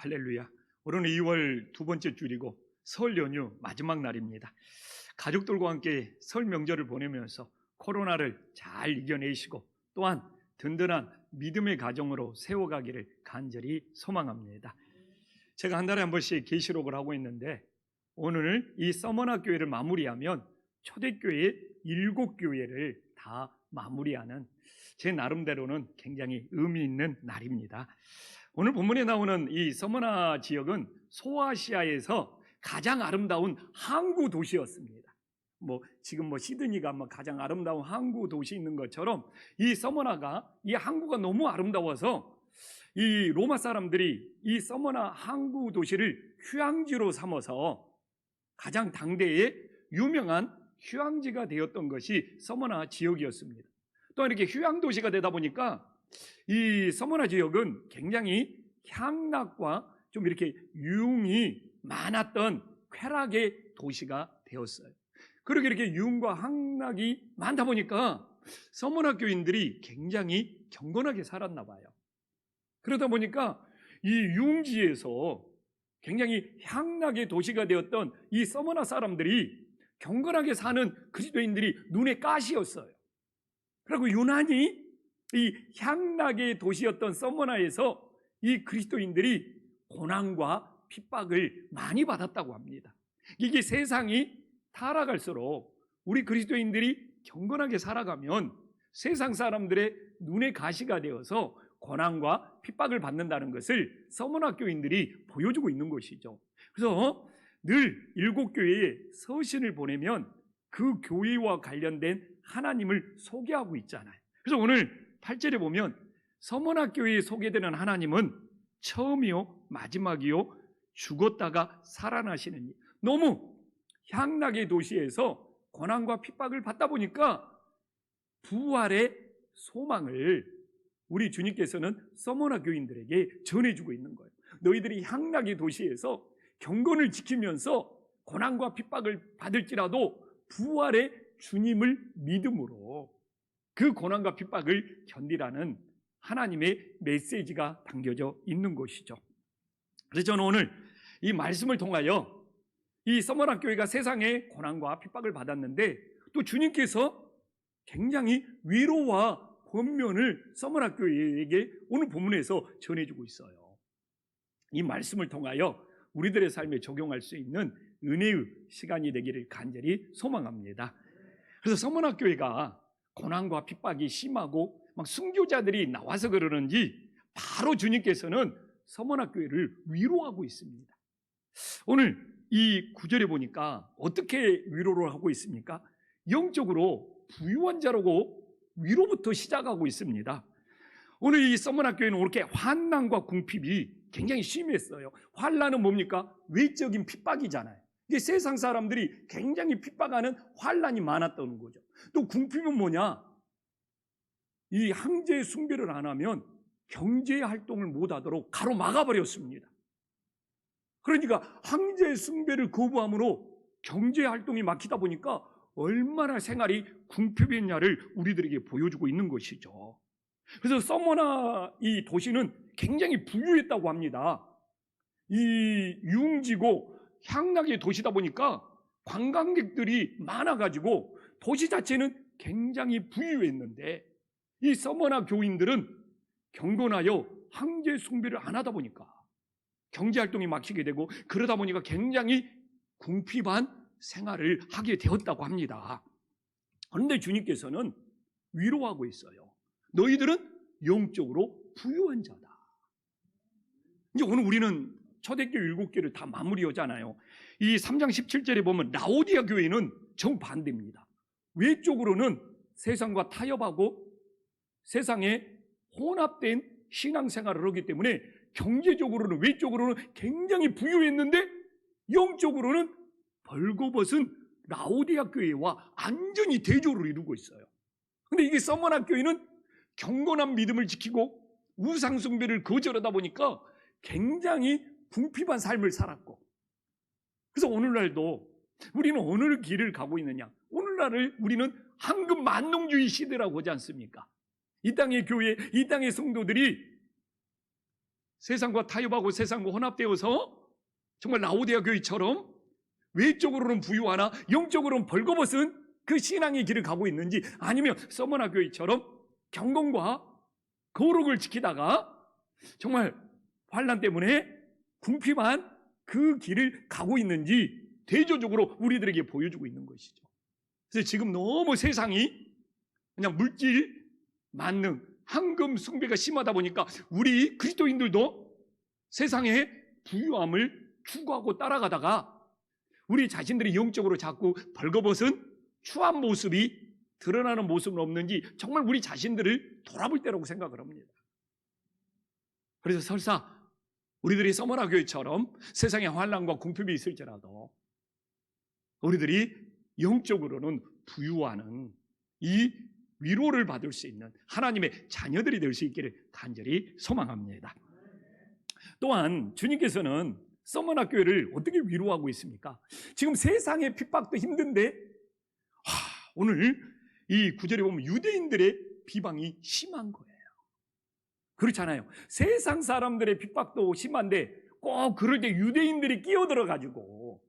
할렐루야. 오늘은 2월 두 번째 주일이고 설 연휴 마지막 날입니다. 가족들과 함께 설 명절을 보내면서 코로나를 잘 이겨내시고 또한 든든한 믿음의 가정으로 세워가기를 간절히 소망합니다. 제가 한 달에 한 번씩 계시록을 하고 있는데 오늘 이 서머나 교회를 마무리하면 초대교회 7교회를 다 마무리하는 제 나름대로는 굉장히 의미 있는 날입니다. 오늘 본문에 나오는 이 서머나 지역은 소아시아에서 가장 아름다운 항구 도시였습니다. 지금 시드니가 가장 아름다운 항구 도시 있는 것처럼 이 서머나가 이 항구가 너무 아름다워서 이 로마 사람들이 이 서머나 항구 도시를 휴양지로 삼아서 가장 당대에 유명한 휴양지가 되었던 것이 서머나 지역이었습니다. 또 이렇게 휴양 도시가 되다 보니까 이 서머나 지역은 굉장히 향락과 좀 이렇게 유흥이 많았던 쾌락의 도시가 되었어요. 그렇게 이렇게 유흥과 향락이 많다 보니까 서머나 교인들이 굉장히 경건하게 살았나 봐요. 그러다 보니까 이 유흥지에서 굉장히 향락의 도시가 되었던 이 서머나 사람들이 경건하게 사는 그리스도인들이 눈에 가시였어요. 그리고 유난히 이 향락의 도시였던 서머나에서 이 그리스도인들이 고난과 핍박을 많이 받았다고 합니다. 이게 세상이 타락할수록 우리 그리스도인들이 경건하게 살아가면 세상 사람들의 눈의 가시가 되어서 고난과 핍박을 받는다는 것을 서머나 교인들이 보여주고 있는 것이죠. 그래서 늘 7교회에 서신을 보내면 그 교회와 관련된 하나님을 소개하고 있잖아요. 그래서 오늘 8절에 보면 서머나 교회에 소개되는 하나님은 처음이요 마지막이요 죽었다가 살아나시는 일. 너무 향락의 도시에서 고난과 핍박을 받다 보니까 부활의 소망을 우리 주님께서는 서머나 교인들에게 전해주고 있는 거예요. 너희들이 향락의 도시에서 경건을 지키면서 고난과 핍박을 받을지라도 부활의 주님을 믿음으로 그 고난과 핍박을 견디라는 하나님의 메시지가 담겨져 있는 것이죠. 그래서 저는 오늘 이 말씀을 통하여 이 서머나 교회가 세상의 고난과 핍박을 받았는데 또 주님께서 굉장히 위로와 권면을 서머나 교회에게 오늘 본문에서 전해주고 있어요. 이 말씀을 통하여 우리들의 삶에 적용할 수 있는 은혜의 시간이 되기를 간절히 소망합니다. 그래서 서머나 교회가 고난과 핍박이 심하고 순교자들이 나와서 그러는지 바로 주님께서는 서머나 교회를 위로하고 있습니다. 오늘 이 9절에 보니까 어떻게 위로를 하고 있습니까? 영적으로 부유한 자라고 위로부터 시작하고 있습니다. 오늘 이 서머나 교회는 이렇게 환난과 궁핍이 굉장히 심했어요. 환난은 뭡니까? 외적인 핍박이잖아요. 이게 세상 사람들이 굉장히 핍박하는 환난이 많았다는 거죠. 또 궁핍은 뭐냐? 이 황제 숭배를 안 하면 경제 활동을 못하도록 가로막아버렸습니다. 그러니까 황제 숭배를 거부함으로 경제 활동이 막히다 보니까 얼마나 생활이 궁핍했냐를 우리들에게 보여주고 있는 것이죠. 그래서 서머나 이 도시는 굉장히 부유했다고 합니다. 이 유흥지고 향락의 도시다 보니까 관광객들이 많아가지고 도시 자체는 굉장히 부유했는데 이 서머나 교인들은 경건하여 황제 숭배를 안 하다 보니까 경제활동이 막히게 되고 그러다 보니까 굉장히 궁핍한 생활을 하게 되었다고 합니다. 그런데 주님께서는 위로하고 있어요. 너희들은 영적으로 부유한 자다. 이제 오늘 우리는 초대교회 7교회를 다 마무리하잖아요. 이 3장 17절에 보면 라오디아 교회는 정반대입니다. 외적으로는 세상과 타협하고 세상에 혼합된 신앙생활을 하기 때문에 경제적으로는 외적으로는 굉장히 부유했는데 영적으로는 벌거벗은 라오디아 교회와 완전히 대조를 이루고 있어요. 근데 이게 서머나 교회는 경건한 믿음을 지키고 우상숭배를 거절하다 보니까 굉장히 궁핍한 삶을 살았고, 그래서 오늘날도 우리는 어느 길을 가고 있느냐? 오늘날을 우리는 황금 만농주의 시대라고 하지 않습니까? 이 땅의 교회, 이 땅의 성도들이 세상과 타협하고 세상과 혼합되어서 정말 라오디아 교회처럼 외적으로는 부유하나 영적으로는 벌거벗은 그 신앙의 길을 가고 있는지, 아니면 서머나 교회처럼 경건과 거룩을 지키다가 정말 환난 때문에 궁핍한 그 길을 가고 있는지 대조적으로 우리들에게 보여주고 있는 것이죠. 그래서 지금 너무 세상이 그냥 물질, 만능, 황금 숭배가 심하다 보니까 우리 그리스도인들도 세상의 부유함을 추구하고 따라가다가 우리 자신들이 영적으로 자꾸 벌거벗은 추한 모습이 드러나는 모습은 없는지 정말 우리 자신들을 돌아볼 때라고 생각을 합니다. 그래서 설사 우리들이 서머나 교회처럼 세상에 환난과 궁핍이 있을지라도 우리들이 영적으로는 부유하는 이 위로를 받을 수 있는 하나님의 자녀들이 될 수 있기를 간절히 소망합니다. 또한 주님께서는 서머나 교회를 어떻게 위로하고 있습니까? 지금 세상의 핍박도 힘든데 오늘 이 구절에 보면 유대인들의 비방이 심한 거예요. 그렇잖아요. 세상 사람들의 핍박도 심한데 꼭 그럴 때 유대인들이 끼어들어 가지고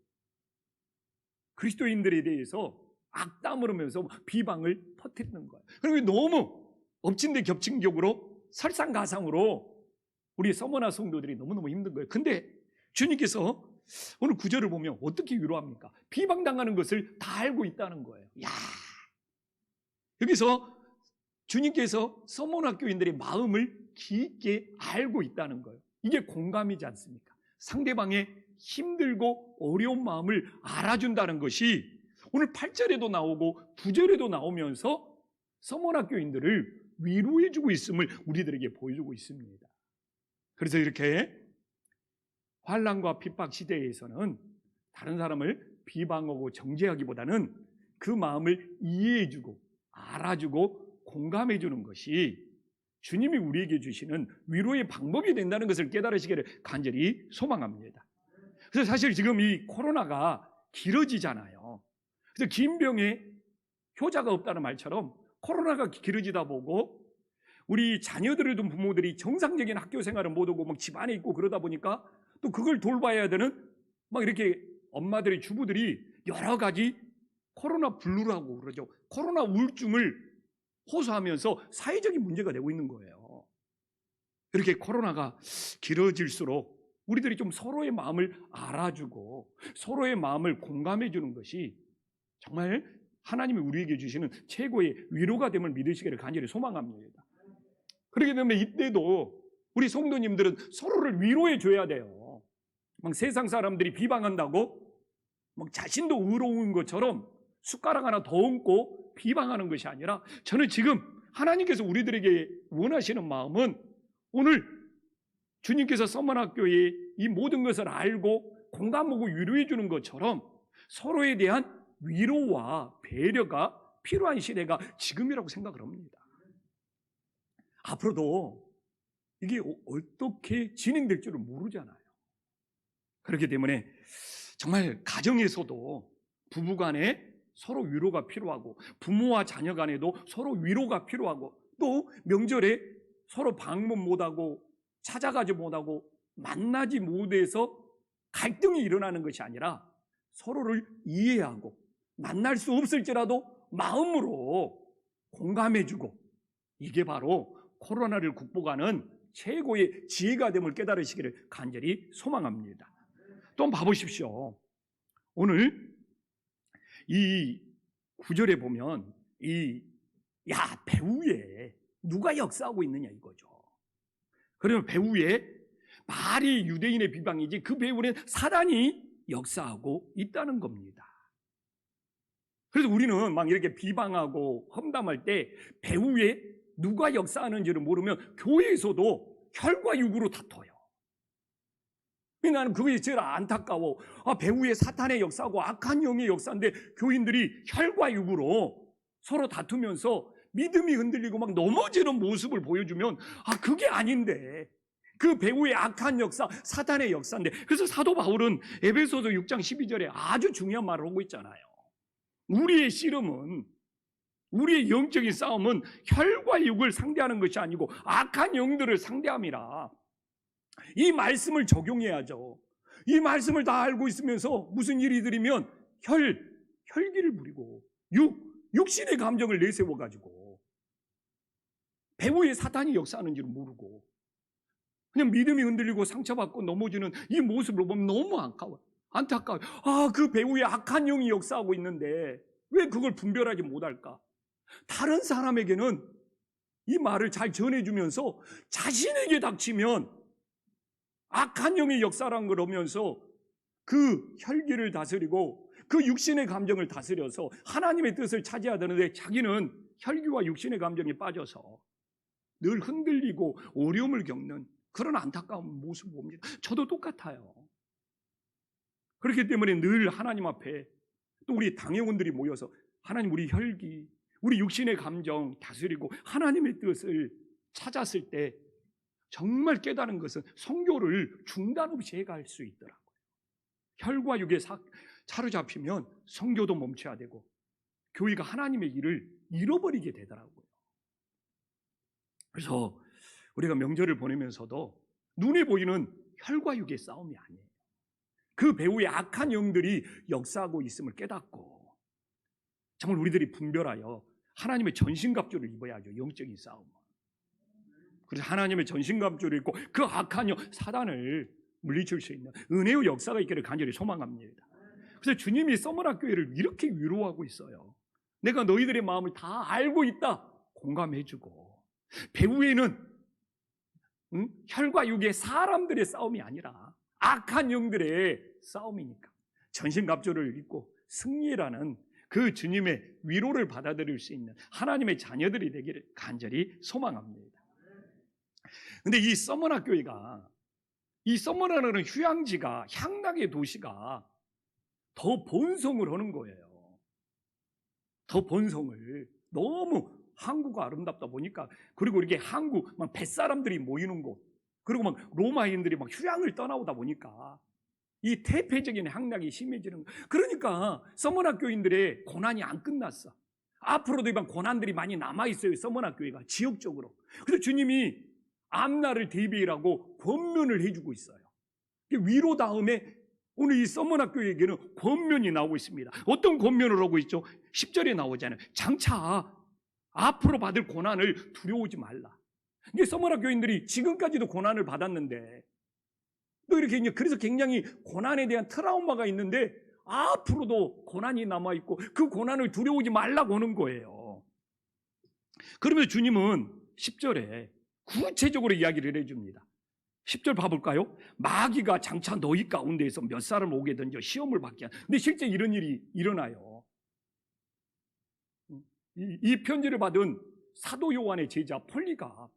그리스도인들에 대해서 악담을 하면서 비방을 퍼뜨리는 거예요. 그리고 너무 엎친 데 겹친 격으로 설상가상으로 우리 서머나 성도들이 너무너무 힘든 거예요. 근데 주님께서 오늘 구절을 보면 어떻게 위로합니까? 비방당하는 것을 다 알고 있다는 거예요. 야, 여기서 주님께서 서머나 교인들의 마음을 깊게 알고 있다는 거예요. 이게 공감이지 않습니까? 상대방의 힘들고 어려운 마음을 알아준다는 것이 오늘 8절에도 나오고 9절에도 나오면서 서머나 교인들을 위로해주고 있음을 우리들에게 보여주고 있습니다. 그래서 이렇게 환난과 핍박 시대에서는 다른 사람을 비방하고 정죄하기보다는 그 마음을 이해해주고 알아주고 공감해주는 것이 주님이 우리에게 주시는 위로의 방법이 된다는 것을 깨달으시기를 간절히 소망합니다. 그래서 사실 지금 이 코로나가 길어지잖아요. 그래서 긴 병에 효자가 없다는 말처럼 코로나가 길어지다 보고 우리 자녀들을 둔 부모들이 정상적인 학교 생활을 못 하고 막 집안에 있고 그러다 보니까 또 그걸 돌봐야 되는 막 이렇게 엄마들이, 주부들이 여러 가지 코로나 블루라고 그러죠. 코로나 우울증을 호소하면서 사회적인 문제가 되고 있는 거예요. 이렇게 코로나가 길어질수록 우리들이 좀 서로의 마음을 알아주고 서로의 마음을 공감해 주는 것이 정말 하나님이 우리에게 주시는 최고의 위로가 됨을 믿으시기를 간절히 소망합니다. 그렇기 때문에 이때도 우리 성도님들은 서로를 위로해 줘야 돼요. 막 세상 사람들이 비방한다고 막 자신도 의로운 것처럼 숟가락 하나 더 얹고 비방하는 것이 아니라, 저는 지금 하나님께서 우리들에게 원하시는 마음은 오늘 주님께서 서머나교회의 이 모든 것을 알고 공감하고 위로해 주는 것처럼 서로에 대한 위로와 배려가 필요한 시대가 지금이라고 생각을 합니다. 앞으로도 이게 어떻게 진행될 줄을 모르잖아요. 그렇기 때문에 정말 가정에서도 부부간에 서로 위로가 필요하고 부모와 자녀 간에도 서로 위로가 필요하고 또 명절에 서로 방문 못하고 찾아가지 못하고 만나지 못해서 갈등이 일어나는 것이 아니라 서로를 이해하고 만날 수 없을지라도 마음으로 공감해주고, 이게 바로 코로나를 극복하는 최고의 지혜가 됨을 깨달으시기를 간절히 소망합니다. 또 한번 봐보십시오. 오늘 이 구절에 보면 배후에 누가 역사하고 있느냐 이거죠. 그러면 배후에 말이 유대인의 비방이지 그 배후에는 사단이 역사하고 있다는 겁니다. 그래서 우리는 막 이렇게 비방하고 험담할 때 배후에 누가 역사하는지를 모르면 교회에서도 혈과 육으로 다퉈요. 나는 그게 제일 안타까워. 배후에 사탄의 역사하고 악한 영의 역사인데 교인들이 혈과 육으로 서로 다투면서 믿음이 흔들리고 막 넘어지는 모습을 보여주면 그게 아닌데, 그 배후의 악한 역사, 사탄의 역사인데. 그래서 사도 바울은 에베소서 6장 12절에 아주 중요한 말을 하고 있잖아요. 우리의 씨름은, 우리의 영적인 싸움은 혈과 육을 상대하는 것이 아니고 악한 영들을 상대함이라. 이 말씀을 적용해야죠. 이 말씀을 다 알고 있으면서 무슨 일이 들이면 혈기를 부리고 육신의 감정을 내세워가지고 배후에 사탄이 역사하는 줄 모르고 그냥 믿음이 흔들리고 상처받고 넘어지는 이 모습을 보면 너무 안타까워요. 그 배후에 악한 영이 역사하고 있는데 왜 그걸 분별하지 못할까? 다른 사람에게는 이 말을 잘 전해주면서 자신에게 닥치면 악한 영의 역사란 걸 오면서 그 혈기를 다스리고 그 육신의 감정을 다스려서 하나님의 뜻을 차지하려는데 자기는 혈기와 육신의 감정에 빠져서 늘 흔들리고 어려움을 겪는 그런 안타까운 모습을 봅니다. 저도 똑같아요. 그렇기 때문에 늘 하나님 앞에 또 우리 당회원들이 모여서 하나님 우리 혈기, 우리 육신의 감정 다스리고 하나님의 뜻을 찾았을 때 정말 깨달은 것은 선교를 중단 없이 해갈 수 있더라고요. 혈과 육에 사로잡히면 선교도 멈춰야 되고 교회가 하나님의 일을 잃어버리게 되더라고요. 그래서 우리가 명절을 보내면서도 눈에 보이는 혈과 육의 싸움이 아니에요. 그 배후에 악한 영들이 역사하고 있음을 깨닫고 정말 우리들이 분별하여 하나님의 전신갑주를 입어야죠. 영적인 싸움. 그래서 하나님의 전신갑주를 입고 그 악한 영 사단을 물리칠 수 있는 은혜의 역사가 있기를 간절히 소망합니다. 그래서 주님이 서머나 교회를 이렇게 위로하고 있어요. 내가 너희들의 마음을 다 알고 있다. 공감해주고 배후에는 혈과 육의 사람들의 싸움이 아니라 악한 영들의 싸움이니까 전신갑주를 입고 승리라는 그 주님의 위로를 받아들일 수 있는 하나님의 자녀들이 되기를 간절히 소망합니다. 근데 이 서머나 교회가 이 서머나라는 휴양지가 향락의 도시가 더 번성을 하는 거예요. 더 번성을 너무 항구가 아름답다 보니까 그리고 이렇게 항구 막 뱃사람들이 모이는 곳 그리고 막 로마인들이 막 휴양을 떠나오다 보니까 이 태폐적인 향락이 심해지는 거예요. 그러니까 서머나 교인들의 고난이 안 끝났어. 앞으로도 이런 고난들이 많이 남아있어요. 서머나 교회가 지역적으로. 그래서 주님이 앞날을 대비하라고 권면을 해주고 있어요. 위로 다음에 오늘 이 서머나 교회에게는 권면이 나오고 있습니다. 어떤 권면을 하고 있죠? 10절에 나오잖아요. 장차 앞으로 받을 고난을 두려워하지 말라. 이게 서머나 교인들이 지금까지도 고난을 받았는데 또 이렇게 이제 그래서 굉장히 고난에 대한 트라우마가 있는데 앞으로도 고난이 남아있고 그 고난을 두려워하지 말라고 하는 거예요. 그러면서 주님은 10절에 구체적으로 이야기를 해줍니다. 10절 봐볼까요? 마귀가 장차 너희 가운데에서 몇 사람 오게 던져 시험을 받게 하는. 근데 실제 이런 일이 일어나요. 이 편지를 받은 사도 요한의 제자 폴리갑,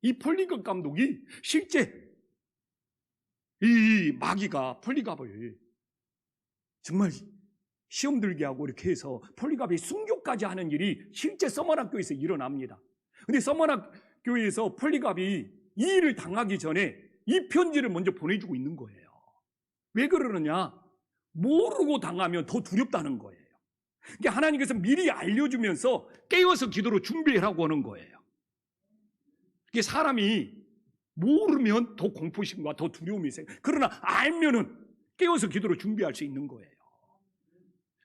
이 폴리갑 감독이 실제 이 마귀가 폴리갑을 정말 시험 들게 하고 이렇게 해서 폴리갑이 순교까지 하는 일이 실제 서머나 교회에서 일어납니다. 근데 서머나 교회에서 폴리갑이 이 일을 당하기 전에 이 편지를 먼저 보내주고 있는 거예요. 왜 그러느냐? 모르고 당하면 더 두렵다는 거예요. 그러니까 하나님께서 미리 알려주면서 깨워서 기도로 준비하라고 하는 거예요. 이게 사람이 모르면 더 공포심과 더 두려움이 생겨요. 그러나 알면은 깨워서 기도로 준비할 수 있는 거예요.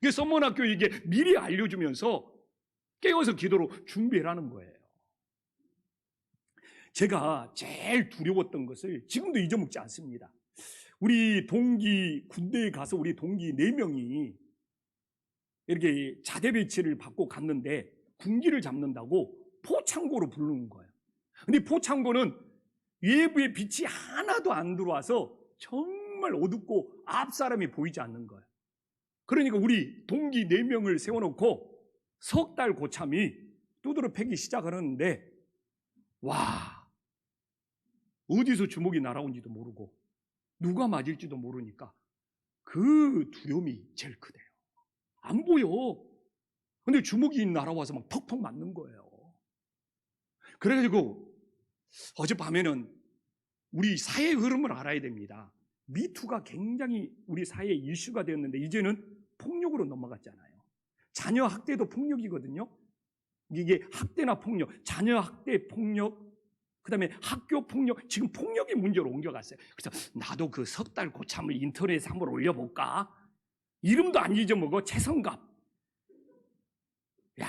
이게 서머나 교회에게 미리 알려주면서 깨워서 기도로 준비하라는 거예요. 제가 제일 두려웠던 것을 지금도 잊어먹지 않습니다. 우리 동기 군대에 가서 우리 동기 4명이 이렇게 자대 배치를 받고 갔는데 군기를 잡는다고 포창고로 부르는 거예요. 근데 포창고는 외부의 빛이 하나도 안 들어와서 정말 어둡고 앞 사람이 보이지 않는 거예요. 그러니까 우리 동기 4명을 세워놓고 석 달 고참이 두드러 패기 시작하는데 와, 어디서 주먹이 날아온지도 모르고 누가 맞을지도 모르니까 그 두려움이 제일 크대요. 안 보여. 근데 주먹이 날아와서 막 턱턱 맞는 거예요. 그래가지고 어젯밤에는 우리 사회의 흐름을 알아야 됩니다. 미투가 굉장히 우리 사회에 이슈가 되었는데 이제는 폭력으로 넘어갔잖아요. 자녀 학대도 폭력이거든요. 이게 학대나 폭력, 자녀 학대, 폭력, 그다음에 학교 폭력, 지금 폭력의 문제로 옮겨갔어요. 그래서 나도 그 석 달 고참을 인터넷에 한번 올려볼까? 이름도 안 잊어먹어. 최성갑. 야,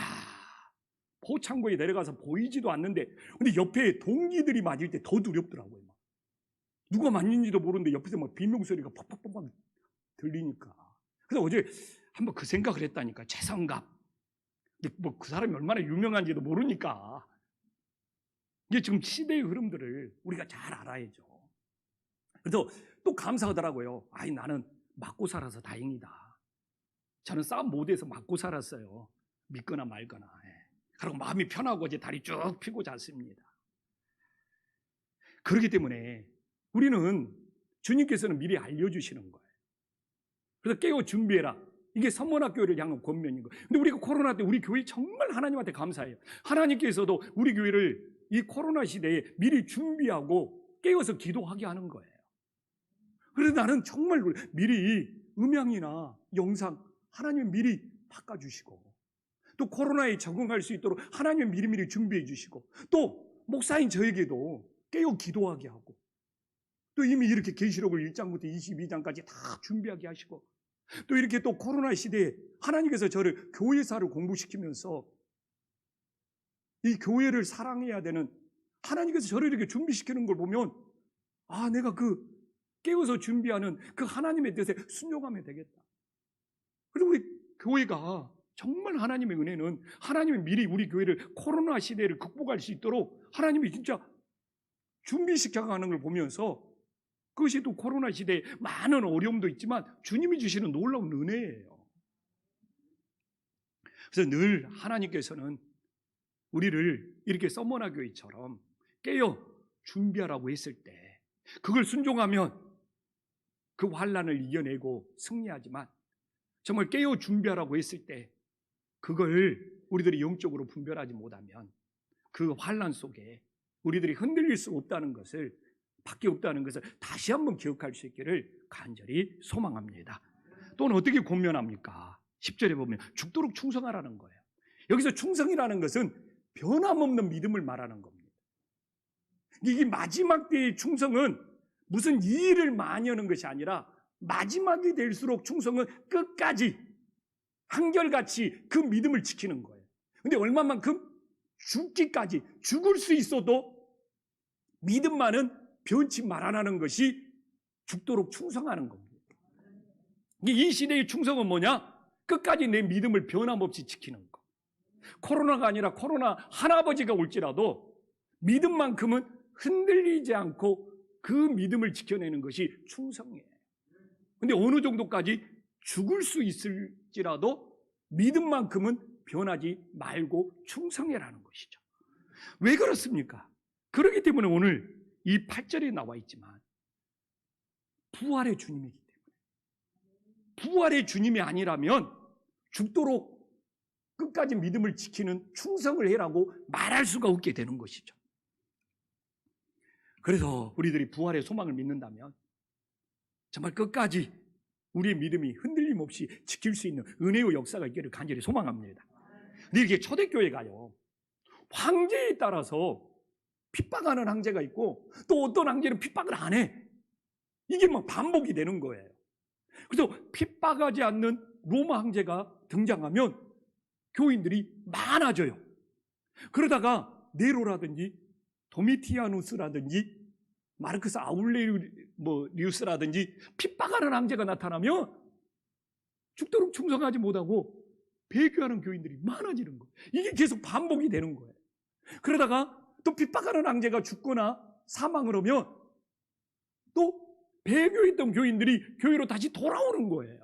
포창고에 내려가서 보이지도 않는데, 근데 옆에 동기들이 맞을 때 더 두렵더라고요. 막. 누가 맞는지도 모르는데 옆에서 막 비명소리가 팍팍팍팍 들리니까. 그래서 어제 한번 그 생각을 했다니까. 최성갑. 근데 뭐 그 사람이 얼마나 유명한지도 모르니까. 이게 지금 시대의 흐름들을 우리가 잘 알아야죠. 그래서 또 감사하더라고요. 아이, 나는 맞고 살아서 다행이다. 저는 싸움 못해서 맞고 살았어요. 믿거나 말거나. 그리고 마음이 편하고 이제 다리 쭉 펴고 잤습니다. 그렇기 때문에 우리는 주님께서는 미리 알려주시는 거예요. 그래서 깨워 준비해라. 이게 선문학교를 향한 권면인 거예요. 근데 우리가 코로나 때 우리 교회 정말 하나님한테 감사해요. 하나님께서도 우리 교회를 이 코로나 시대에 미리 준비하고 깨워서 기도하게 하는 거예요. 그래서 나는 정말 미리 음향이나 영상 하나님이 미리 바꿔주시고, 또 코로나에 적응할 수 있도록 하나님이 미리미리 준비해 주시고, 또 목사인 저에게도 깨어 기도하게 하고, 또 이미 이렇게 계시록을 1장부터 22장까지 다 준비하게 하시고, 또 이렇게 또 코로나 시대에 하나님께서 저를 교회사를 공부시키면서 이 교회를 사랑해야 되는 하나님께서 저를 이렇게 준비시키는 걸 보면, 아, 내가 그 깨워서 준비하는 그 하나님의 뜻에 순종하면 되겠다. 그리고 우리 교회가 정말 하나님의 은혜는 하나님이 미리 우리 교회를 코로나 시대를 극복할 수 있도록 하나님이 진짜 준비시켜가는 걸 보면서, 그것이 또 코로나 시대에 많은 어려움도 있지만 주님이 주시는 놀라운 은혜예요. 그래서 늘 하나님께서는 우리를 이렇게 서머나 교회처럼 깨어 준비하라고 했을 때 그걸 순종하면 그 환난을 이겨내고 승리하지만, 정말 깨어 준비하라고 했을 때 그걸 우리들이 영적으로 분별하지 못하면 그 환난 속에 우리들이 흔들릴 수 없다는 것을, 밖에 없다는 것을 다시 한번 기억할 수 있기를 간절히 소망합니다. 또는 어떻게 권면합니까? 10절에 보면 죽도록 충성하라는 거예요. 여기서 충성이라는 것은 변함없는 믿음을 말하는 겁니다. 이 마지막 때의 충성은 무슨 일을 많이 하는 것이 아니라 마지막이 될수록 충성은 끝까지 한결같이 그 믿음을 지키는 거예요. 근데 얼마만큼? 죽기까지, 죽을 수 있어도 믿음만은 변치 말아나는 것이 죽도록 충성하는 겁니다. 이 시대의 충성은 뭐냐? 끝까지 내 믿음을 변함없이 지키는 거. 코로나가 아니라 코로나 할아버지가 올지라도 믿음만큼은 흔들리지 않고 그 믿음을 지켜내는 것이 충성이에요. 근데 어느 정도까지 죽을 수 있을지라도 믿음만큼은 변하지 말고 충성해라는 것이죠. 왜 그렇습니까? 그렇기 때문에 오늘 이 8절에 나와 있지만 부활의 주님이기 때문에, 부활의 주님이 아니라면 죽도록 끝까지 믿음을 지키는 충성을 해라고 말할 수가 없게 되는 것이죠. 그래서 우리들이 부활의 소망을 믿는다면 정말 끝까지 우리의 믿음이 흔들림 없이 지킬 수 있는 은혜의 역사가 있기를 간절히 소망합니다. 근데 이렇게 초대교회 가요, 황제에 따라서 핍박하는 황제가 있고 또 어떤 황제는 핍박을 안 해. 이게 막 반복이 되는 거예요. 그래서 핍박하지 않는 로마 황제가 등장하면 교인들이 많아져요. 그러다가 네로라든지 도미티아누스라든지 마르크스 아울레리우스라든지 핍박하는 황제가 나타나면 죽도록 충성하지 못하고 배교하는 교인들이 많아지는 거예요. 이게 계속 반복이 되는 거예요. 그러다가 또 핍박하는 황제가 죽거나 사망을 하면 또 배교했던 교인들이 교회로 다시 돌아오는 거예요.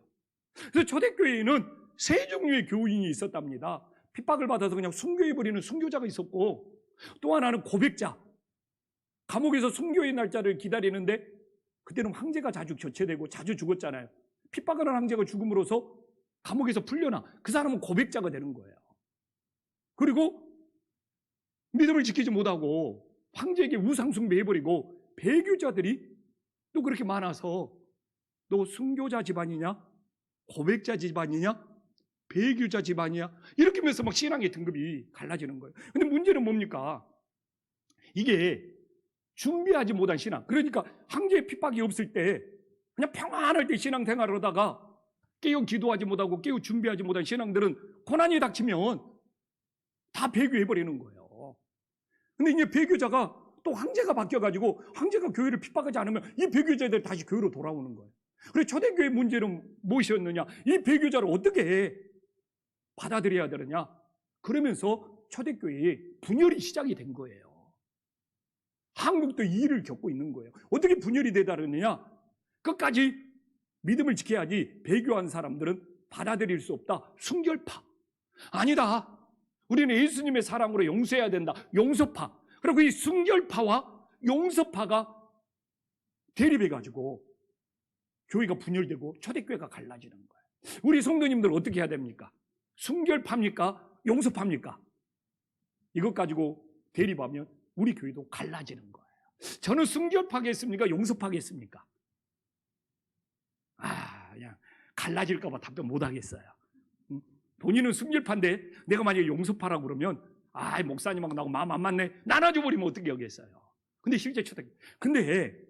그래서 초대교회에는 세 종류의 교인이 있었답니다. 핍박을 받아서 그냥 순교해버리는 순교자가 있었고, 또 하나는 고백자, 감옥에서 순교의 날짜를 기다리는데 그때는 황제가 자주 교체되고 자주 죽었잖아요. 핍박하는 황제가 죽음으로써 감옥에서 풀려나 그 사람은 고백자가 되는 거예요. 그리고 믿음을 지키지 못하고 황제에게 우상숭배해버리고 배교자들이 또 그렇게 많아서 너 순교자 집안이냐, 고백자 집안이냐, 배교자 집안이냐, 이렇게 하면서 막 신앙의 등급이 갈라지는 거예요. 근데 문제는 뭡니까? 이게 준비하지 못한 신앙. 그러니까 황제의 핍박이 없을 때 그냥 평안할 때 신앙생활을 하다가 깨어 기도하지 못하고 깨어 준비하지 못한 신앙들은 고난이 닥치면 다 배교해버리는 거예요. 근데 이제 배교자가 또 황제가 바뀌어가지고 황제가 교회를 핍박하지 않으면 이 배교자들이 다시 교회로 돌아오는 거예요. 그래서 초대교회 문제는 무엇이었느냐? 이 배교자를 어떻게 받아들여야 되느냐? 그러면서 초대교회에 분열이 시작이 된 거예요. 한국도 이 일을 겪고 있는 거예요. 어떻게 분열이 되다느냐? 끝까지 믿음을 지켜야지 배교한 사람들은 받아들일 수 없다. 순결파. 아니다. 우리는 예수님의 사랑으로 용서해야 된다. 용서파. 그리고 이 순결파와 용서파가 대립해가지고 교회가 분열되고 초대교회가 갈라지는 거예요. 우리 성도님들 어떻게 해야 됩니까? 순결파입니까? 용서파입니까? 이것 가지고 대립하면 우리 교회도 갈라지는 거예요. 저는 순결파겠습니까? 용서파겠습니까? 그냥 갈라질까 봐 답변 못 하겠어요. 본인은 순결파인데 내가 만약에 용서파라고 그러면 목사님하고 나하고 마음 안 맞네. 나눠줘 버리면 어떻게 하겠어요? 근데 실제 초대교회. 근데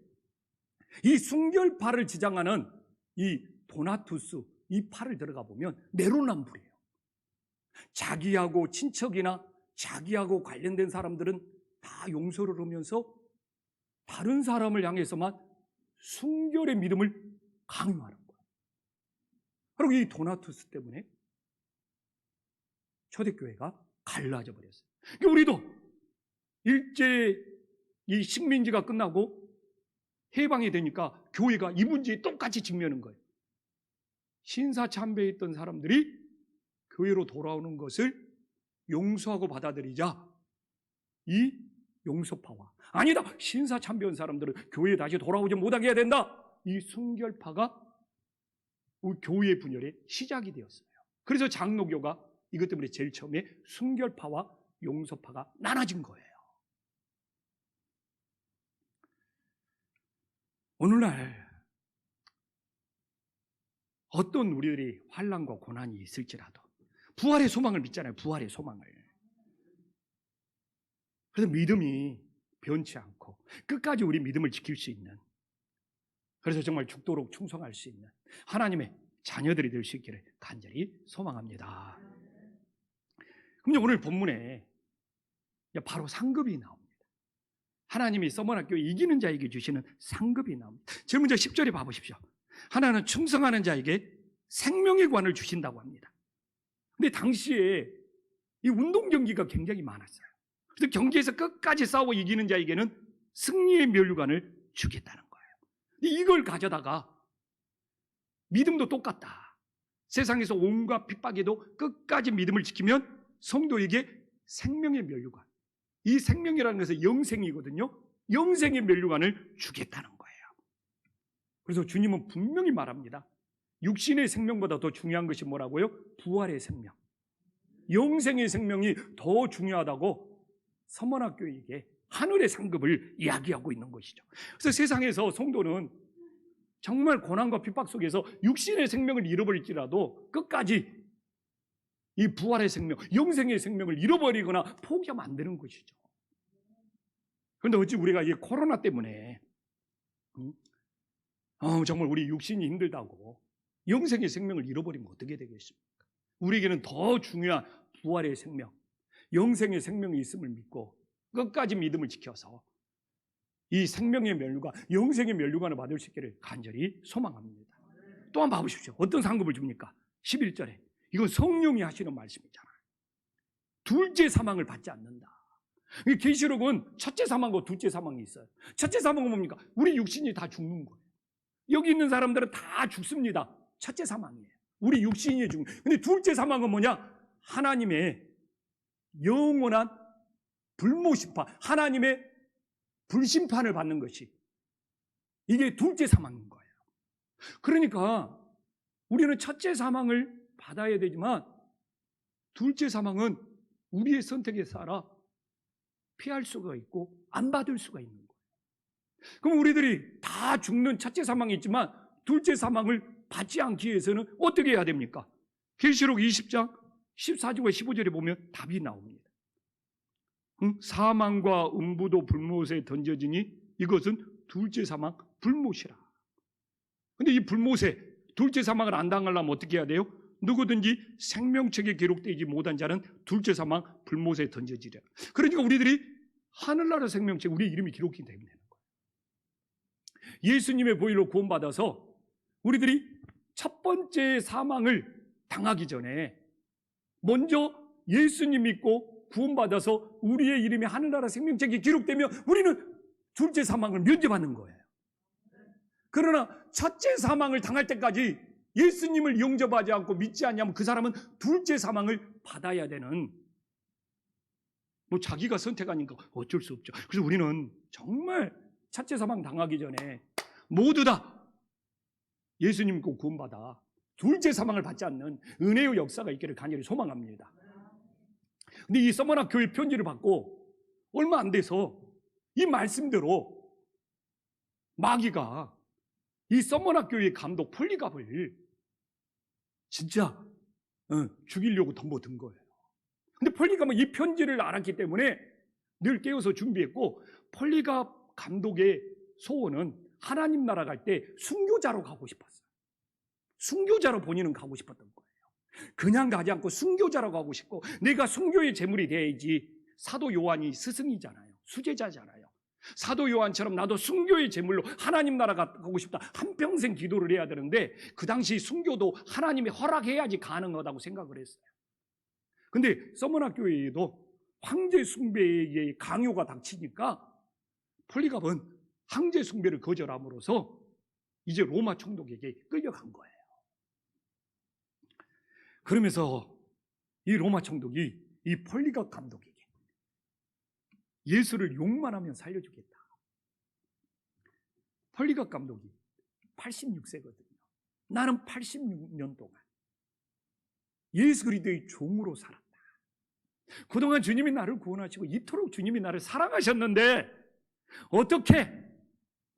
이 순결파를 지향하는 이 도나투스 이 파를 들어가 보면 내로남불이에요. 자기하고 친척이나 자기하고 관련된 사람들은 다 용서를 하면서 다른 사람을 향해서만 순결의 믿음을 강요하는 거예요. 그리고 이 도나투스 때문에 초대교회가 갈라져 버렸어요. 그러니까 우리도 일제 이 식민지가 끝나고 해방이 되니까 교회가 이 문제에 똑같이 직면한 거예요. 신사참배에 있던 사람들이 교회로 돌아오는 것을 용서하고 받아들이자 이 용서파와 아니다 신사참배한 사람들은 교회에 다시 돌아오지 못하게 해야 된다. 이 순결파가 우리 교회의 분열의 시작이 되었어요. 그래서 장로교가 이것 때문에 제일 처음에 순결파와 용서파가 나눠진 거예요. 오늘날 어떤 우리들이 환난과 고난이 있을지라도 부활의 소망을 믿잖아요. 부활의 소망을. 그래서 믿음이 변치 않고 끝까지 우리 믿음을 지킬 수 있는, 그래서 정말 죽도록 충성할 수 있는 하나님의 자녀들이 될 수 있기를 간절히 소망합니다. 그럼 오늘 본문에 바로 상급이 나옵니다. 하나님이 서머나교회 이기는 자에게 주시는 상급이 나옵니다. 제일 먼저 10절에 봐보십시오. 하나는 충성하는 자에게 생명의 관을 주신다고 합니다. 근데 당시에 이 운동 경기가 굉장히 많았어요. 그래서 경기에서 끝까지 싸워 이기는 자에게는 승리의 면류관을 주겠다는 거예요. 이걸 가져다가 믿음도 똑같다. 세상에서 온갖 핍박에도 끝까지 믿음을 지키면 성도에게 생명의 면류관, 이 생명이라는 것은 영생이거든요. 영생의 면류관을 주겠다는 거예요. 그래서 주님은 분명히 말합니다. 육신의 생명보다 더 중요한 것이 뭐라고요? 부활의 생명, 영생의 생명이 더 중요하다고 서머나교회에게 하늘의 상급을 이야기하고 있는 것이죠. 그래서 세상에서 성도는 정말 고난과 핍박 속에서 육신의 생명을 잃어버릴지라도 끝까지 이 부활의 생명, 영생의 생명을 잃어버리거나 포기하면 안 되는 것이죠. 그런데 어찌 우리가 이 코로나 때문에 정말 우리 육신이 힘들다고 영생의 생명을 잃어버리면 어떻게 되겠습니까? 우리에게는 더 중요한 부활의 생명, 영생의 생명이 있음을 믿고 끝까지 믿음을 지켜서 이 생명의 면류관, 영생의 면류관을 받을 수 있기를 간절히 소망합니다. 또한 봐보십시오. 어떤 상급을 줍니까? 11절에 이건 성령이 하시는 말씀이잖아요. 둘째 사망을 받지 않는다. 계시록은 첫째 사망과 둘째 사망이 있어요. 첫째 사망은 뭡니까? 우리 육신이 다 죽는 거예요. 여기 있는 사람들은 다 죽습니다. 첫째 사망이에요. 우리 육신이 죽는 거예요. 근데 둘째 사망은 뭐냐? 하나님의 영원한 불모심판, 하나님의 불심판을 받는 것이 이게 둘째 사망인 거예요. 그러니까 우리는 첫째 사망을 받아야 되지만 둘째 사망은 우리의 선택에 따라 피할 수가 있고 안 받을 수가 있는 거예요. 그럼 우리들이 다 죽는 첫째 사망이 있지만 둘째 사망을 받지 않기 위해서는 어떻게 해야 됩니까? 계시록 20장 14절과 15절에 보면 답이 나옵니다. 사망과 음부도 불못에 던져지니 이것은 둘째 사망 불못이라. 근데 이 불못에 둘째 사망을 안 당하려면 어떻게 해야 돼요? 누구든지 생명책에 기록되지 못한 자는 둘째 사망 불못에 던져지려. 그러니까 우리들이 하늘나라 생명책 우리 이름이 기록이 되면 되는 거예요. 예수님의 보혈로 구원받아서 우리들이 첫 번째 사망을 당하기 전에 먼저 예수님 믿고 구원받아서 우리의 이름이 하늘나라 생명책에 기록되면 우리는 둘째 사망을 면제받는 거예요. 그러나 첫째 사망을 당할 때까지 예수님을 영접하지 않고 믿지 않냐면 그 사람은 둘째 사망을 받아야 되는, 자기가 선택하니까 어쩔 수 없죠. 그래서 우리는 정말 첫째 사망 당하기 전에 모두 다 예수님 믿고 구원받아 둘째 사망을 받지 않는 은혜의 역사가 있기를 간절히 소망합니다. 근데 이 서머나 교회 편지를 받고 얼마 안 돼서 이 말씀대로 마귀가 이 서머나 교회의 감독 폴리갑을 진짜 죽이려고 덤벼든 거예요. 근데 폴리갑은 이 편지를 알았기 때문에 늘 깨워서 준비했고, 폴리갑 감독의 소원은 하나님 나라 갈 때 순교자로 가고 싶었어요. 순교자로 본인은 가고 싶었던 거예요. 그냥 가지 않고 순교자로 가고 싶고, 내가 순교의 제물이 돼야지. 사도 요한이 스승이잖아요. 수제자잖아요. 사도 요한처럼 나도 순교의 제물로 하나님 나라 가고 싶다. 한평생 기도를 해야 되는데 그 당시 순교도 하나님이 허락해야지 가능하다고 생각을 했어요. 근데 서머나 교회에도 황제 숭배의 강요가 닥치니까 폴리갑은 황제 숭배를 거절함으로써 이제 로마 총독에게 끌려간 거예요. 그러면서 이 로마 총독이 이 폴리갑 감독에게 예수를 욕만 하면 살려주겠다. 폴리갑 감독이 86세거든요. 나는 86년 동안 예수 그리스도의 종으로 살았다. 그동안 주님이 나를 구원하시고 이토록 주님이 나를 사랑하셨는데 어떻게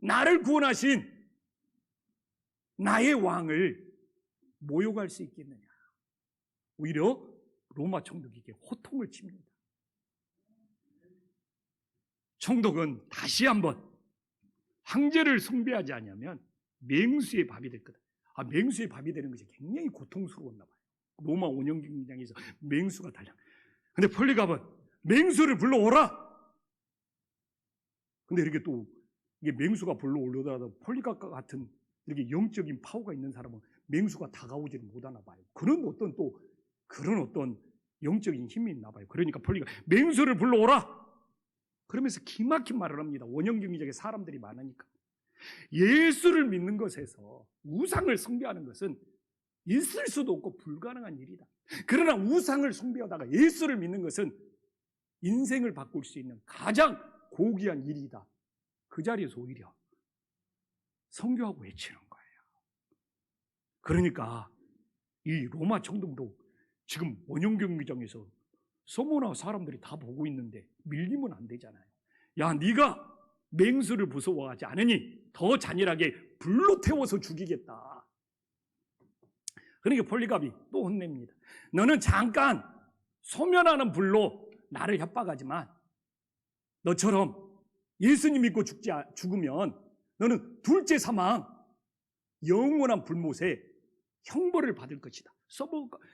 나를 구원하신 나의 왕을 모욕할 수 있겠느냐. 오히려 로마 총독에게 호통을 칩니다. 총독은 다시 한번 황제를 숭배하지 않으면 맹수의 밥이 될 거다. 맹수의 밥이 되는 것이 굉장히 고통스러웠나 봐요. 로마 원형경장에서 맹수가 달려. 근데 폴리갑은 맹수를 불러오라. 근데 이렇게 또 이게 맹수가 불러오려다가 폴리갑과 같은 이렇게 영적인 파워가 있는 사람은 맹수가 다가오지를 못하나 봐요. 그런 어떤 영적인 힘이 있나 봐요. 그러니까 폴리갑 맹수를 불러오라. 그러면서 기막힌 말을 합니다. 원형경제적인 사람들이 많으니까. 예수를 믿는 것에서 우상을 숭배하는 것은 있을 수도 없고 불가능한 일이다. 그러나 우상을 숭배하다가 예수를 믿는 것은 인생을 바꿀 수 있는 가장 고귀한 일이다. 그 자리에서 오히려 선교하고 외치는 거예요. 그러니까 이 로마 총독도 지금 원형경기장에서 서머나 사람들이 다 보고 있는데 밀리면 안 되잖아요. 야, 네가 맹수를 무서워하지 않으니 더 잔인하게 불로 태워서 죽이겠다. 그러니까 폴리갑이 또 혼냅니다. 너는 잠깐 소멸하는 불로 나를 협박하지만 너처럼 예수님 믿고 죽으면 너는 둘째 사망, 영원한 불못에 형벌을 받을 것이다.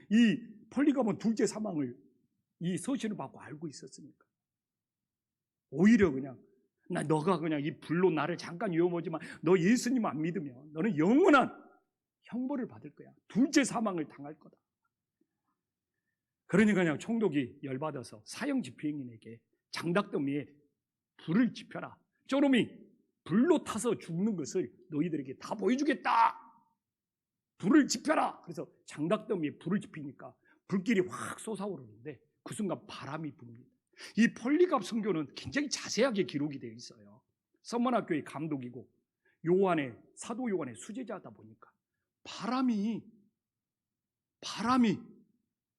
이 폴리갑은 둘째 사망을 이 서신을 받고 알고 있었으니까 오히려 그냥 너가 그냥 이 불로 나를 잠깐 위험하지만 너 예수님 안 믿으면 너는 영원한 형벌을 받을 거야. 둘째 사망을 당할 거다. 그러니까 그냥 총독이 열받아서 사형 집행인에게 장닭더미에 불을 지펴라. 저놈이 불로 타서 죽는 것을 너희들에게 다 보여주겠다. 불을 지펴라. 그래서 장닭더미에 불을 지피니까 불길이 확 솟아오르는데 그 순간 바람이 붑니다. 이 폴리갑 선교는 굉장히 자세하게 기록이 되어 있어요. 서머나교의 감독이고 사도 요한의 수제자다 보니까 바람이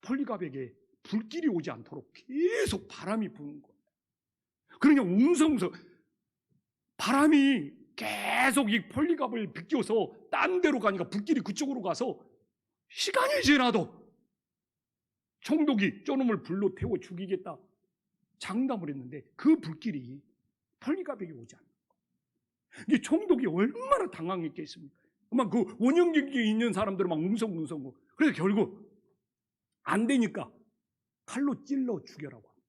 폴리갑에게 불길이 오지 않도록 계속 바람이 부는 거예요. 그러냐 웅성웅성 바람이 계속 이 폴리갑을 비껴서 딴 데로 가니까 불길이 그쪽으로 가서 시간이 지나도 총독이 저놈을 불로 태워 죽이겠다. 장담을 했는데 그 불길이 폴리갑에게 오지 않는 거예요. 이게 총독이 얼마나 당황했겠습니까? 막 그 원형경기에 있는 사람들은 막 웅성웅성. 그래서 결국 안 되니까 칼로 찔러 죽여라고 합니다.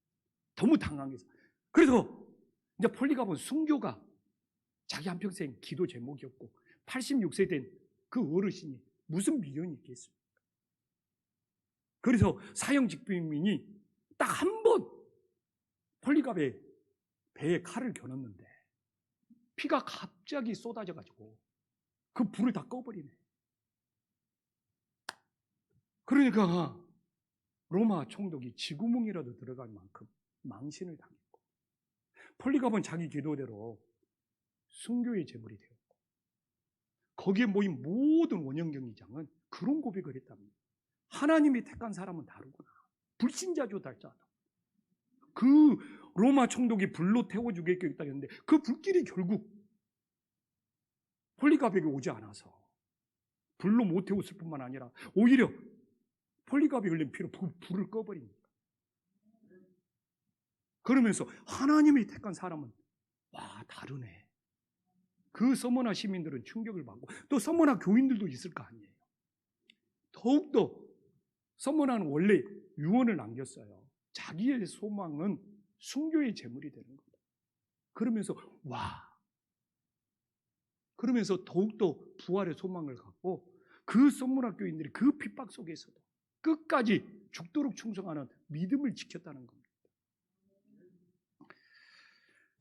너무 당황해서. 그래서 이제 폴리갑은 순교가 자기 한평생 기도 제목이었고 86세 된 그 어르신이 무슨 미련이 있겠습니까? 그래서 사형 집행민이 딱 한 번 폴리갑의 배에 칼을 겨눴는데 피가 갑자기 쏟아져가지고 그 불을 다 꺼버리네. 그러니까 로마 총독이 쥐구멍이라도 들어갈 만큼 망신을 당했고 폴리갑은 자기 기도대로 순교의 제물이 되었고 거기에 모인 모든 원형경기장은 그런 고백을 했답니다. 하나님이 택한 사람은 다르구나. 불신자죠, 달자다. 그 로마 총독이 불로 태워 죽였겠다 했는데 그 불길이 결국 폴리갑에게 오지 않아서 불로 못 태웠을 뿐만 아니라 오히려 폴리갑이 흘린 피로 불을 꺼버립니다. 그러면서 하나님이 택한 사람은 와 다르네. 그 서머나 시민들은 충격을 받고 또 서머나 교인들도 있을 거 아니에요. 더욱더 서머나는 원래 유언을 남겼어요. 자기의 소망은 순교의 제물이 되는 겁니다. 그러면서 그러면서 더욱더 부활의 소망을 갖고 그 서머나 교인들이 그 핍박 속에서도 끝까지 죽도록 충성하는 믿음을 지켰다는 겁니다.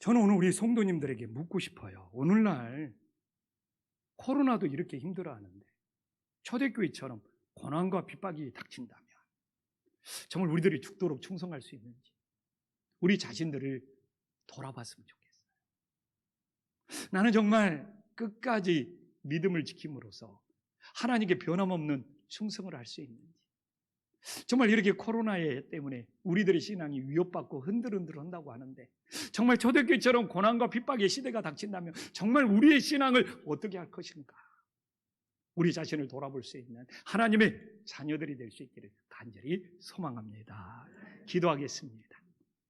저는 오늘 우리 성도님들에게 묻고 싶어요. 오늘날 코로나도 이렇게 힘들어하는데 초대교회처럼 고난과 핍박이 닥친다면 정말 우리들이 죽도록 충성할 수 있는지 우리 자신들을 돌아봤으면 좋겠어요. 나는 정말 끝까지 믿음을 지킴으로써 하나님께 변함없는 충성을 할 수 있는지 정말 이렇게 코로나 때문에 우리들의 신앙이 위협받고 흔들흔들 한다고 하는데 정말 초대교회처럼 고난과 핍박의 시대가 닥친다면 정말 우리의 신앙을 어떻게 할 것인가? 우리 자신을 돌아볼 수 있는 하나님의 자녀들이 될 수 있기를 간절히 소망합니다. 기도하겠습니다.